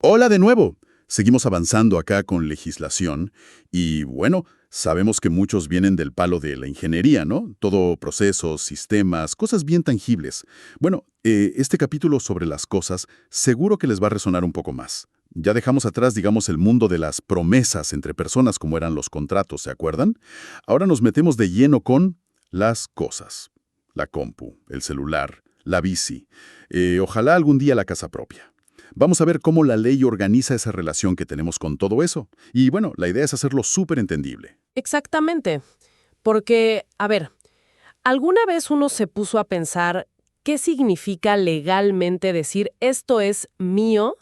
Hola de nuevo. Seguimos avanzando acá con legislación y bueno, sabemos que muchos vienen del palo de la ingeniería, ¿no? Todo procesos, sistemas, cosas bien tangibles. Bueno, este capítulo sobre las cosas seguro que les va a resonar un poco más. Ya dejamos atrás, digamos, el mundo de las promesas entre personas como eran los contratos, ¿se acuerdan? Ahora nos metemos de lleno con las cosas. La compu, el celular, la bici. Ojalá algún día la casa propia. Vamos a ver cómo la ley organiza esa relación que tenemos con todo eso. Y bueno, la idea es hacerlo súper entendible. Exactamente. Porque, a ver, ¿alguna vez uno se puso a pensar qué significa legalmente decir esto es mío?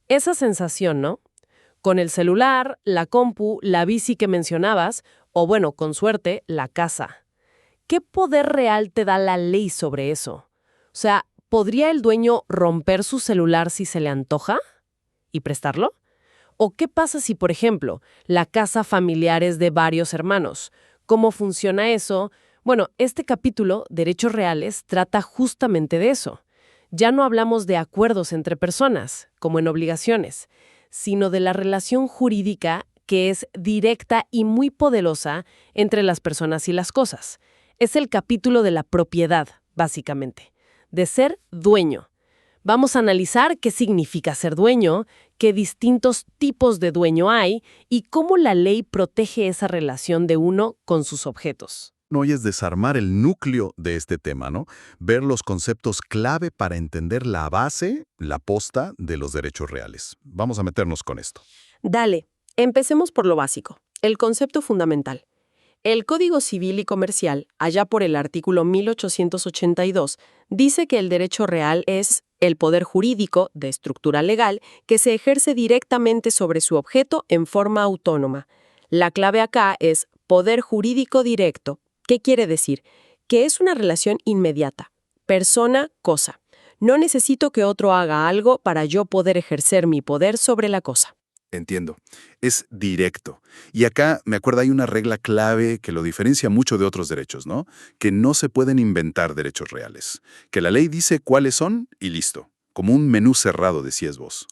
Esa sensación, ¿no? Con el celular, la compu, la bici que mencionabas, o bueno, con suerte, la casa. ¿Qué poder real te da la ley sobre eso? O sea, ¿podría el dueño romper su celular si se le antoja y prestarlo? ¿O qué pasa si, por ejemplo, la casa familiar es de varios hermanos? ¿Cómo funciona eso? Bueno, este capítulo, Derechos Reales, trata justamente de eso. Ya no hablamos de acuerdos entre personas, como en obligaciones, sino de la relación jurídica que es directa y muy poderosa entre las personas y las cosas. Es el capítulo de la propiedad, básicamente, de ser dueño. Vamos a analizar qué significa ser dueño, qué distintos tipos de dueño hay y cómo la ley protege esa relación de uno con sus objetos. Hoy es desarmar el núcleo de este tema, ¿no? Ver los conceptos clave para entender la base, la posta de los derechos reales. Vamos a meternos con esto. Dale, empecemos por lo básico, el concepto fundamental. El Código Civil y Comercial, allá por el artículo 1882, dice que el derecho real es el poder jurídico, de estructura legal, que se ejerce directamente sobre su objeto en forma autónoma. La clave acá es poder jurídico directo. ¿Qué quiere decir? Que es una relación inmediata, persona-cosa. No necesito que otro haga algo para yo poder ejercer mi poder sobre la cosa. Entiendo. Es directo. Y acá, me acuerdo, hay una regla clave que lo diferencia mucho de otros derechos, ¿no? Que no se pueden inventar derechos reales. Que la ley dice cuáles son y listo. Como un menú cerrado, decías vos.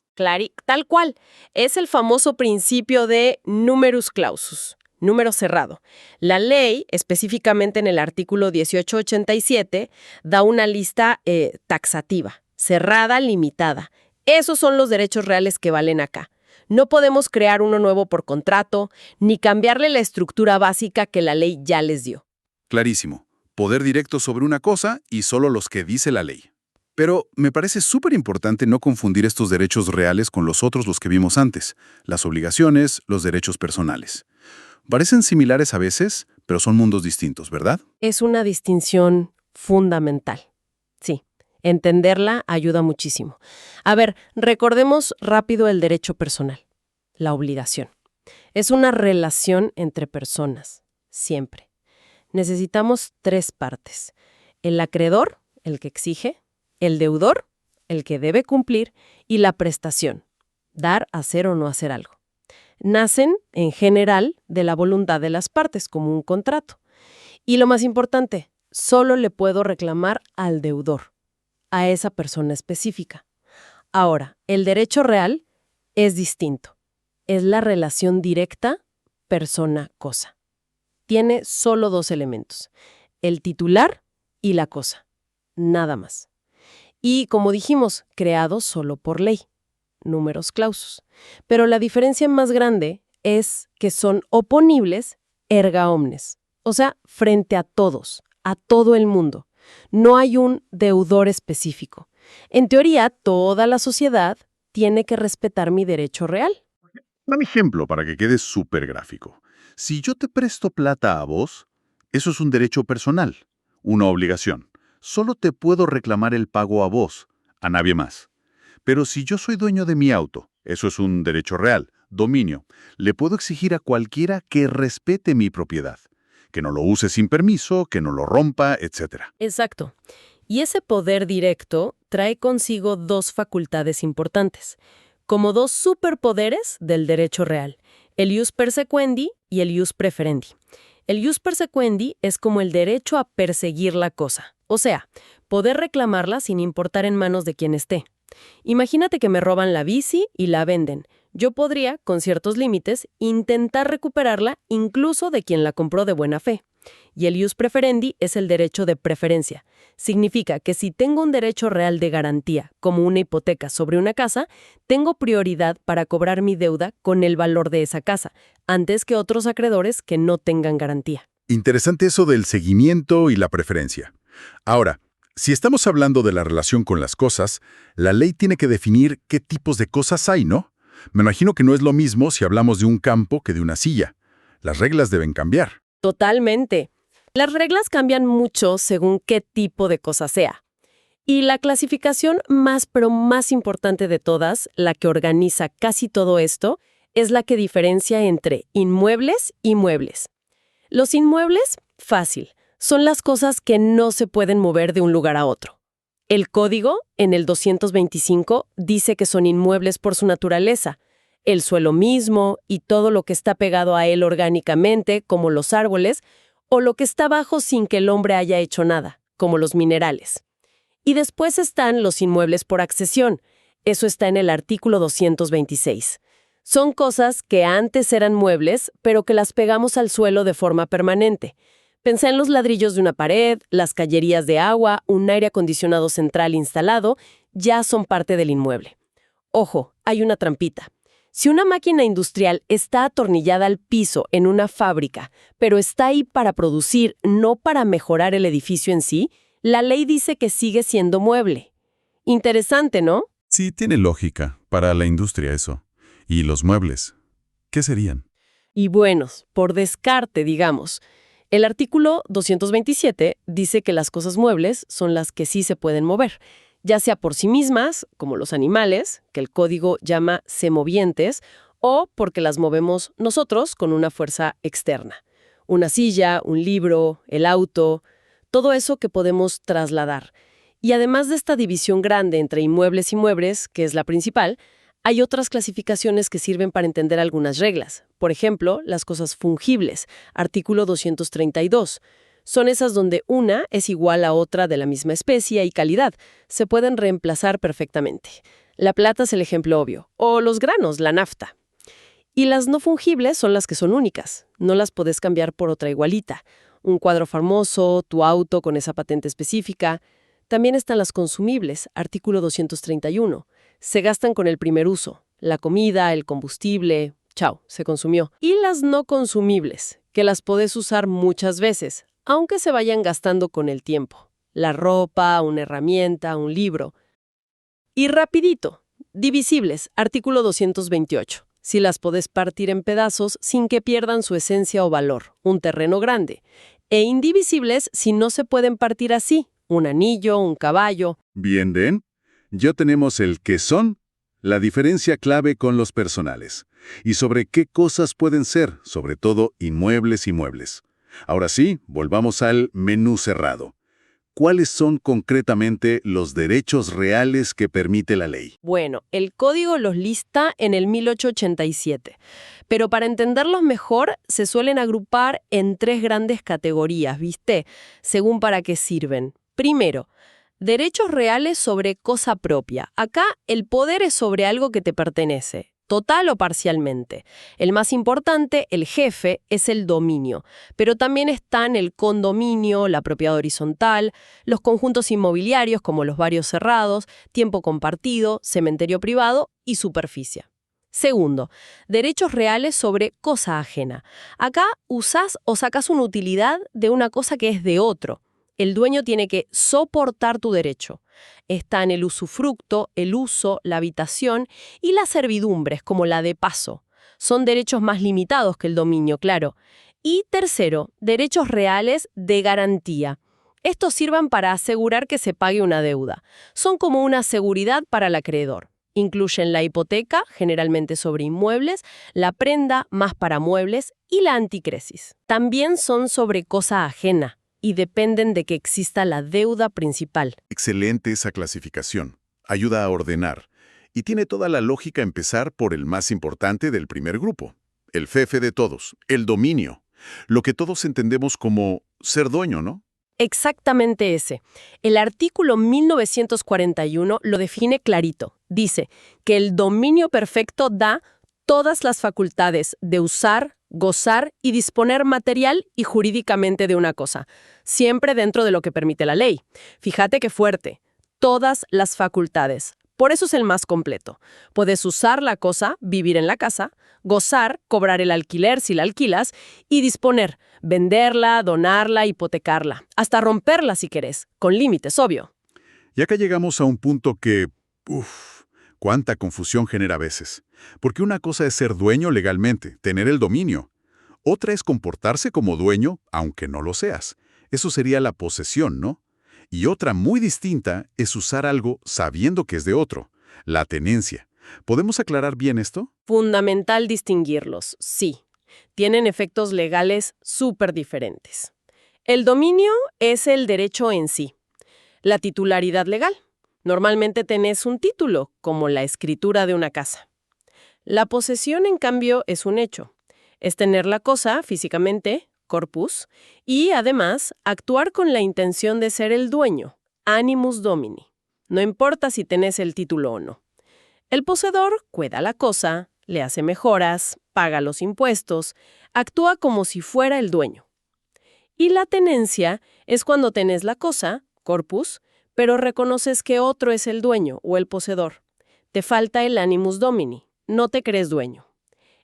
Tal cual. Es el famoso principio de numerus clausus, número cerrado. La ley, específicamente en el artículo 1887, da una lista taxativa, cerrada, limitada. Esos son los derechos reales que valen acá. No podemos crear uno nuevo por contrato, ni cambiarle la estructura básica que la ley ya les dio. Clarísimo. Poder directo sobre una cosa y solo los que dice la ley. Pero me parece súper importante no confundir estos derechos reales con los que vimos antes, las obligaciones, los derechos personales. Parecen similares a veces, pero son mundos distintos, ¿verdad? Es una distinción fundamental. Sí, entenderla ayuda muchísimo. A ver, recordemos rápido el derecho personal, la obligación. Es una relación entre personas, siempre. Necesitamos tres partes. El acreedor, el que exige, el deudor, el que debe cumplir, y la prestación, dar, hacer o no hacer algo. Nacen, en general, de la voluntad de las partes, como un contrato. Y lo más importante, solo le puedo reclamar al deudor, a esa persona específica. Ahora, el derecho real es distinto. Es la relación directa persona-cosa. Tiene solo dos elementos, el titular y la cosa, nada más. Y, como dijimos, creado solo por ley, numerus clausus. Pero la diferencia más grande es que son oponibles erga omnes, o sea, frente a todos, a todo el mundo. No hay un deudor específico. En teoría, toda la sociedad tiene que respetar mi derecho real. Dame ejemplo para que quede súper gráfico. Si yo te presto plata a vos, eso es un derecho personal, una obligación. Solo te puedo reclamar el pago a vos, a nadie más. Pero si yo soy dueño de mi auto, eso es un derecho real, dominio. Le puedo exigir a cualquiera que respete mi propiedad, que no lo use sin permiso, que no lo rompa, etc. Exacto. Y ese poder directo trae consigo dos facultades importantes, como dos superpoderes del derecho real, el ius persequendi y el ius preferendi. El ius persequendi es como el derecho a perseguir la cosa, o sea, poder reclamarla sin importar en manos de quién esté. Imagínate que me roban la bici y la venden. Yo podría, con ciertos límites, intentar recuperarla incluso de quien la compró de buena fe. Y el ius preferendi es el derecho de preferencia. Significa que si tengo un derecho real de garantía, como una hipoteca sobre una casa, tengo prioridad para cobrar mi deuda con el valor de esa casa, antes que otros acreedores que no tengan garantía. Interesante eso del seguimiento y la preferencia. Ahora, si estamos hablando de la relación con las cosas, la ley tiene que definir qué tipos de cosas hay, ¿no? Me imagino que no es lo mismo si hablamos de un campo que de una silla. Las reglas deben cambiar. Totalmente. Las reglas cambian mucho según qué tipo de cosa sea. Y la clasificación más pero más importante de todas, la que organiza casi todo esto, es la que diferencia entre inmuebles y muebles. Los inmuebles, fácil, son las cosas que no se pueden mover de un lugar a otro. El código, en el 225, dice que son inmuebles por su naturaleza. El suelo mismo y todo lo que está pegado a él orgánicamente, como los árboles, o lo que está abajo sin que el hombre haya hecho nada, como los minerales. Y después están los inmuebles por accesión. Eso está en el artículo 226. Son cosas que antes eran muebles, pero que las pegamos al suelo de forma permanente. Pensá en los ladrillos de una pared, las callerías de agua, un aire acondicionado central instalado, ya son parte del inmueble. Ojo, hay una trampita. Si una máquina industrial está atornillada al piso en una fábrica, pero está ahí para producir, no para mejorar el edificio en sí, la ley dice que sigue siendo mueble. Interesante, ¿no? Sí, tiene lógica para la industria eso. ¿Y los muebles? ¿Qué serían? Y buenos, por descarte, digamos. El artículo 227 dice que las cosas muebles son las que sí se pueden mover, ya sea por sí mismas, como los animales, que el código llama semovientes, o porque las movemos nosotros con una fuerza externa. Una silla, un libro, el auto, todo eso que podemos trasladar. Y además de esta división grande entre inmuebles y muebles, que es la principal, hay otras clasificaciones que sirven para entender algunas reglas. Por ejemplo, las cosas fungibles, artículo 232. Son esas donde una es igual a otra de la misma especie y calidad. Se pueden reemplazar perfectamente. La plata es el ejemplo obvio. O los granos, la nafta. Y las no fungibles son las que son únicas. No las podés cambiar por otra igualita. Un cuadro famoso, tu auto con esa patente específica. También están las consumibles, artículo 231. Se gastan con el primer uso. La comida, el combustible, chao, se consumió. Y las no consumibles, que las podés usar muchas veces, aunque se vayan gastando con el tiempo. La ropa, una herramienta, un libro. Y rapidito, divisibles, artículo 228. Si las podés partir en pedazos sin que pierdan su esencia o valor, un terreno grande. E indivisibles si no se pueden partir así, un anillo, un caballo. Bien, Den. Ya tenemos el qué son, la diferencia clave con los personales, y sobre qué cosas pueden ser, sobre todo inmuebles y muebles. Ahora sí, volvamos al menú cerrado. ¿Cuáles son concretamente los derechos reales que permite la ley? Bueno, el código los lista en el 1887, pero para entenderlos mejor se suelen agrupar en tres grandes categorías, ¿viste? Según para qué sirven. Primero, derechos reales sobre cosa propia. Acá el poder es sobre algo que te pertenece, total o parcialmente. El más importante, el jefe, es el dominio, pero también están el condominio, la propiedad horizontal, los conjuntos inmobiliarios como los barrios cerrados, tiempo compartido, cementerio privado y superficie. Segundo, derechos reales sobre cosa ajena. Acá usás o sacás una utilidad de una cosa que es de otro. El dueño tiene que soportar tu derecho. Está en el usufructo, el uso, la habitación y las servidumbres, como la de paso. Son derechos más limitados que el dominio, claro. Y tercero, derechos reales de garantía. Estos sirven para asegurar que se pague una deuda. Son como una seguridad para el acreedor. Incluyen la hipoteca, generalmente sobre inmuebles, la prenda, más para muebles, y la anticresis. También son sobre cosa ajena y dependen de que exista la deuda principal. Excelente esa clasificación. Ayuda a ordenar. Y tiene toda la lógica empezar por el más importante del primer grupo. El jefe de todos, el dominio. Lo que todos entendemos como ser dueño, ¿no? Exactamente ese. El artículo 1941 lo define clarito. Dice que el dominio perfecto da todas las facultades de usar, gozar y disponer material y jurídicamente de una cosa, siempre dentro de lo que permite la ley. Fíjate qué fuerte. Todas las facultades. Por eso es el más completo. Puedes usar la cosa, vivir en la casa, gozar, cobrar el alquiler si la alquilas, y disponer, venderla, donarla, hipotecarla, hasta romperla si querés, con límites, obvio. Y acá llegamos a un punto que, cuánta confusión genera a veces. Porque una cosa es ser dueño legalmente, tener el dominio. Otra es comportarse como dueño, aunque no lo seas. Eso sería la posesión, ¿no? Y otra muy distinta es usar algo sabiendo que es de otro, la tenencia. ¿Podemos aclarar bien esto? Fundamental distinguirlos, sí. Tienen efectos legales súper diferentes. El dominio es el derecho en sí. La titularidad legal. Normalmente tenés un título, como la escritura de una casa. La posesión, en cambio, es un hecho. Es tener la cosa físicamente, corpus, y además actuar con la intención de ser el dueño, animus domini. No importa si tenés el título o no. El poseedor cuida la cosa, le hace mejoras, paga los impuestos, actúa como si fuera el dueño. Y la tenencia es cuando tenés la cosa, corpus, pero reconoces que otro es el dueño o el poseedor. Te falta el animus domini, no te crees dueño.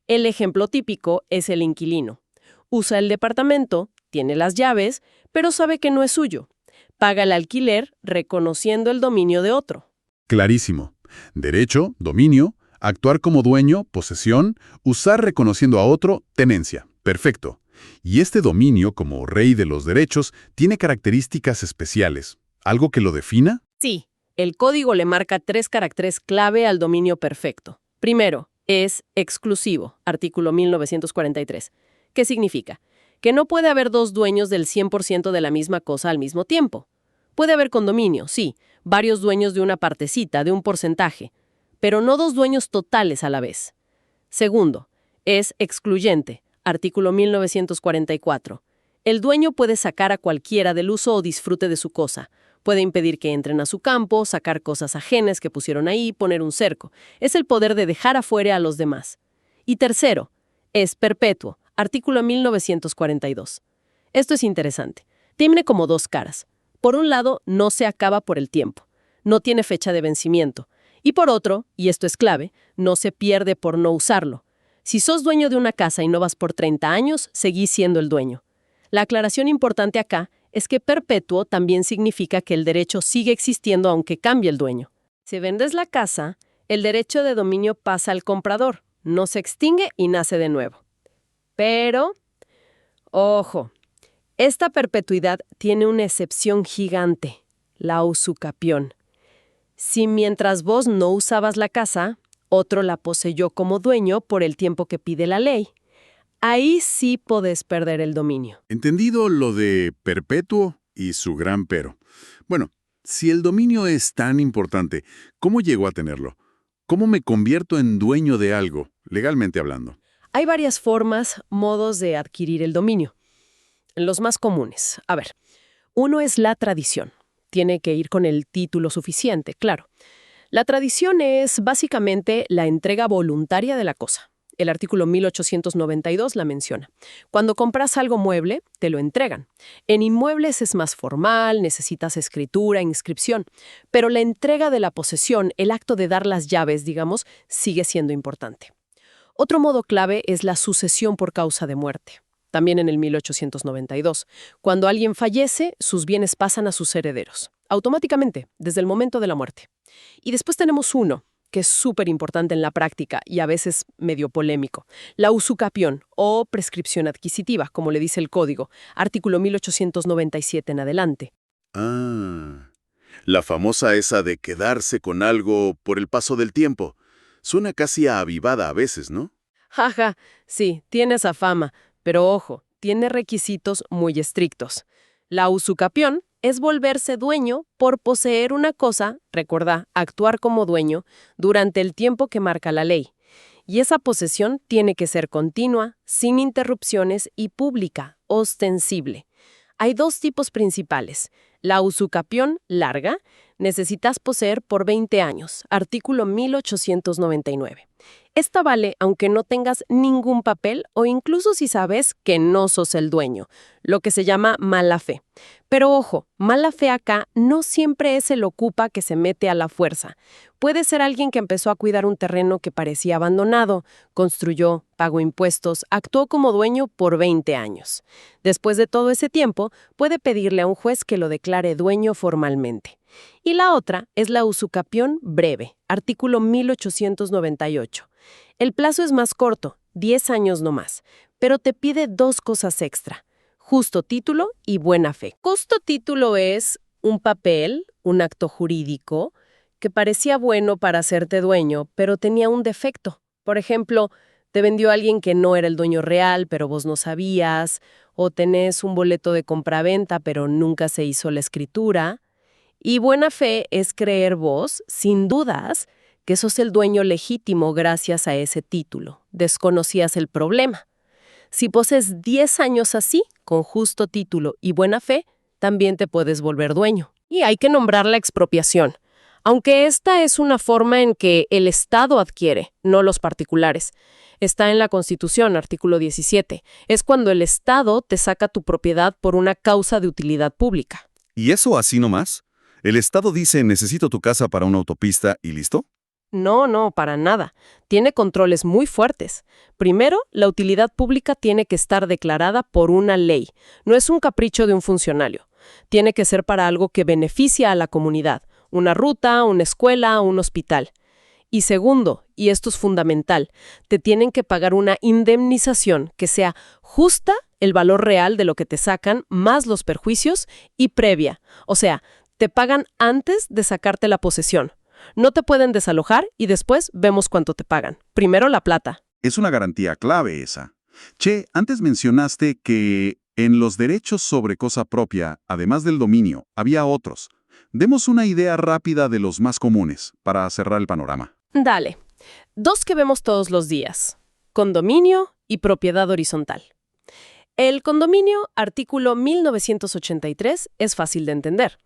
El ejemplo típico es el inquilino. Usa el departamento, tiene las llaves, pero sabe que no es suyo. Paga el alquiler reconociendo el dominio de otro. Clarísimo. Derecho, dominio, actuar como dueño, posesión, usar reconociendo a otro, tenencia. Perfecto. Y este dominio, como rey de los derechos, tiene características especiales. ¿Algo que lo defina? Sí, el código le marca 3 caracteres clave al dominio perfecto. Primero, es exclusivo, artículo 1943. ¿Qué significa? Que no puede haber dos dueños del 100% de la misma cosa al mismo tiempo. Puede haber condominio, sí, varios dueños de una partecita, de un porcentaje, pero no dos dueños totales a la vez. Segundo, es excluyente, artículo 1944. El dueño puede sacar a cualquiera del uso o disfrute de su cosa. Puede impedir que entren a su campo, sacar cosas ajenas que pusieron ahí, poner un cerco. Es el poder de dejar afuera a los demás. Y tercero, es perpetuo, artículo 1942. Esto es interesante. Tiene como dos caras. Por un lado, no se acaba por el tiempo. No tiene fecha de vencimiento. Y por otro, y esto es clave, no se pierde por no usarlo. Si sos dueño de una casa y no vas por 30 años, seguís siendo el dueño. La aclaración importante acá es que perpetuo también significa que el derecho sigue existiendo aunque cambie el dueño. Si vendes la casa, el derecho de dominio pasa al comprador, no se extingue y nace de nuevo. Pero, ojo, esta perpetuidad tiene una excepción gigante, la usucapión. Si mientras vos no usabas la casa, otro la poseyó como dueño por el tiempo que pide la ley, ahí sí podés perder el dominio. Entendido lo de perpetuo y su gran pero. Bueno, si el dominio es tan importante, ¿cómo llego a tenerlo? ¿Cómo me convierto en dueño de algo, legalmente hablando? Hay varias formas, modos de adquirir el dominio. Los más comunes. A ver, uno es la tradición. Tiene que ir con el título suficiente, claro. La tradición es básicamente la entrega voluntaria de la cosa. El artículo 1892 la menciona. Cuando compras algo mueble, te lo entregan. En inmuebles es más formal, necesitas escritura, inscripción. Pero la entrega de la posesión, el acto de dar las llaves, digamos, sigue siendo importante. Otro modo clave es la sucesión por causa de muerte. También en el 1892. Cuando alguien fallece, sus bienes pasan a sus herederos. Automáticamente, desde el momento de la muerte. Y después tenemos uno, que es súper importante en la práctica y a veces medio polémico. La usucapión o prescripción adquisitiva, como le dice el código, artículo 1897 en adelante. Ah, la famosa esa de quedarse con algo por el paso del tiempo. Suena casi a avivada a veces, ¿no? Jaja, sí, tiene esa fama, pero ojo, tiene requisitos muy estrictos. La usucapión es volverse dueño por poseer una cosa, recuerda, actuar como dueño, durante el tiempo que marca la ley. Y esa posesión tiene que ser continua, sin interrupciones y pública, ostensible. Hay dos tipos principales. La usucapión larga, necesitas poseer por 20 años, artículo 1899. Esta vale aunque no tengas ningún papel o incluso si sabes que no sos el dueño, lo que se llama mala fe. Pero ojo, mala fe acá no siempre es el ocupa que se mete a la fuerza. Puede ser alguien que empezó a cuidar un terreno que parecía abandonado, construyó, pagó impuestos, actuó como dueño por 20 años. Después de todo ese tiempo, puede pedirle a un juez que lo declare dueño formalmente. Y la otra es la usucapión breve, artículo 1898. El plazo es más corto, 10 años no más, pero te pide dos cosas extra: justo título y buena fe. Justo título es un papel, un acto jurídico, que parecía bueno para hacerte dueño, pero tenía un defecto. Por ejemplo, te vendió alguien que no era el dueño real, pero vos no sabías, o tenés un boleto de compraventa, pero nunca se hizo la escritura. Y buena fe es creer vos, sin dudas, que sos el dueño legítimo gracias a ese título. Desconocías el problema. Si posees 10 años así, con justo título y buena fe, también te puedes volver dueño. Y hay que nombrar la expropiación, aunque esta es una forma en que el Estado adquiere, no los particulares. Está en la Constitución, artículo 17. Es cuando el Estado te saca tu propiedad por una causa de utilidad pública. ¿Y eso así nomás? ¿El Estado dice necesito tu casa para una autopista y listo? No, para nada. Tiene controles muy fuertes. Primero, la utilidad pública tiene que estar declarada por una ley. No es un capricho de un funcionario. Tiene que ser para algo que beneficia a la comunidad. Una ruta, una escuela, un hospital. Y segundo, y esto es fundamental, te tienen que pagar una indemnización que sea justa, el valor real de lo que te sacan, más los perjuicios, y previa. O sea, te pagan antes de sacarte la posesión. No te pueden desalojar y después vemos cuánto te pagan. Primero la plata. Es una garantía clave esa. Che, antes mencionaste que en los derechos sobre cosa propia, además del dominio, había otros. Demos una idea rápida de los más comunes, para cerrar el panorama. Dale. Dos que vemos todos los días: condominio y propiedad horizontal. El condominio, artículo 1983, es fácil de entender.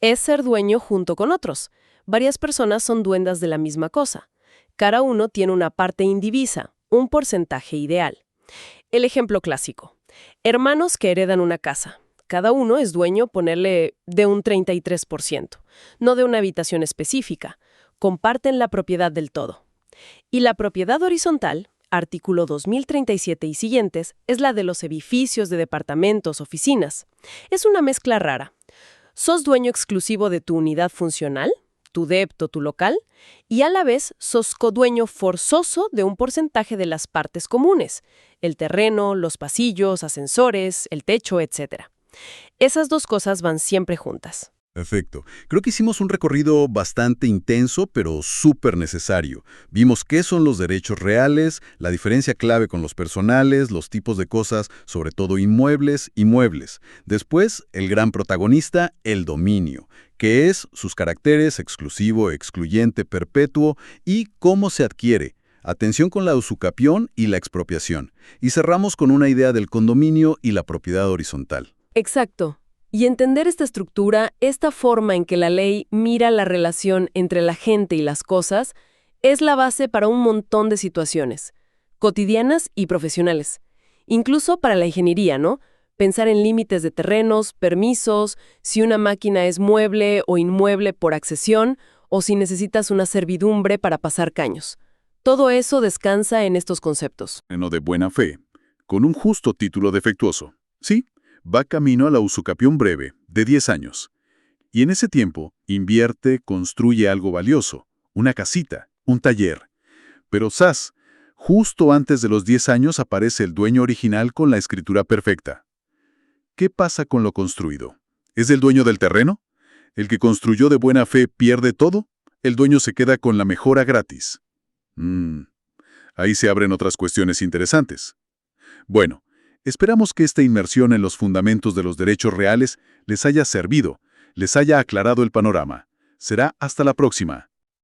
Es ser dueño junto con otros. Varias personas son dueñas de la misma cosa. Cada uno tiene una parte indivisa, un porcentaje ideal. El ejemplo clásico: hermanos que heredan una casa. Cada uno es dueño, ponerle, de un 33%, no de una habitación específica. Comparten la propiedad del todo. Y la propiedad horizontal, artículo 2037 y siguientes, es la de los edificios de departamentos, oficinas. Es una mezcla rara. Sos dueño exclusivo de tu unidad funcional, tu depto, tu local, y a la vez sos codueño forzoso de un porcentaje de las partes comunes: el terreno, los pasillos, ascensores, el techo, etc. Esas dos cosas van siempre juntas. Perfecto. Creo que hicimos un recorrido bastante intenso, pero súper necesario. Vimos qué son los derechos reales, la diferencia clave con los personales, los tipos de cosas, sobre todo inmuebles y muebles. Después, el gran protagonista, el dominio, que es sus caracteres: exclusivo, excluyente, perpetuo, y cómo se adquiere. Atención con la usucapión y la expropiación. Y cerramos con una idea del condominio y la propiedad horizontal. Exacto. Y entender esta estructura, esta forma en que la ley mira la relación entre la gente y las cosas, es la base para un montón de situaciones, cotidianas y profesionales. Incluso para la ingeniería, ¿no? Pensar en límites de terrenos, permisos, si una máquina es mueble o inmueble por accesión, o si necesitas una servidumbre para pasar caños. Todo eso descansa en estos conceptos. No de buena fe, con un justo título defectuoso. Sí, va camino a la usucapión breve, de 10 años. Y en ese tiempo, invierte, construye algo valioso, una casita, un taller. Pero ¡zas! Justo antes de los 10 años aparece el dueño original con la escritura perfecta. ¿Qué pasa con lo construido? ¿Es el dueño del terreno? ¿El que construyó de buena fe pierde todo? ¿El dueño se queda con la mejora gratis? Ahí se abren otras cuestiones interesantes. Bueno, esperamos que esta inmersión en los fundamentos de los derechos reales les haya servido, les haya aclarado el panorama. Será hasta la próxima.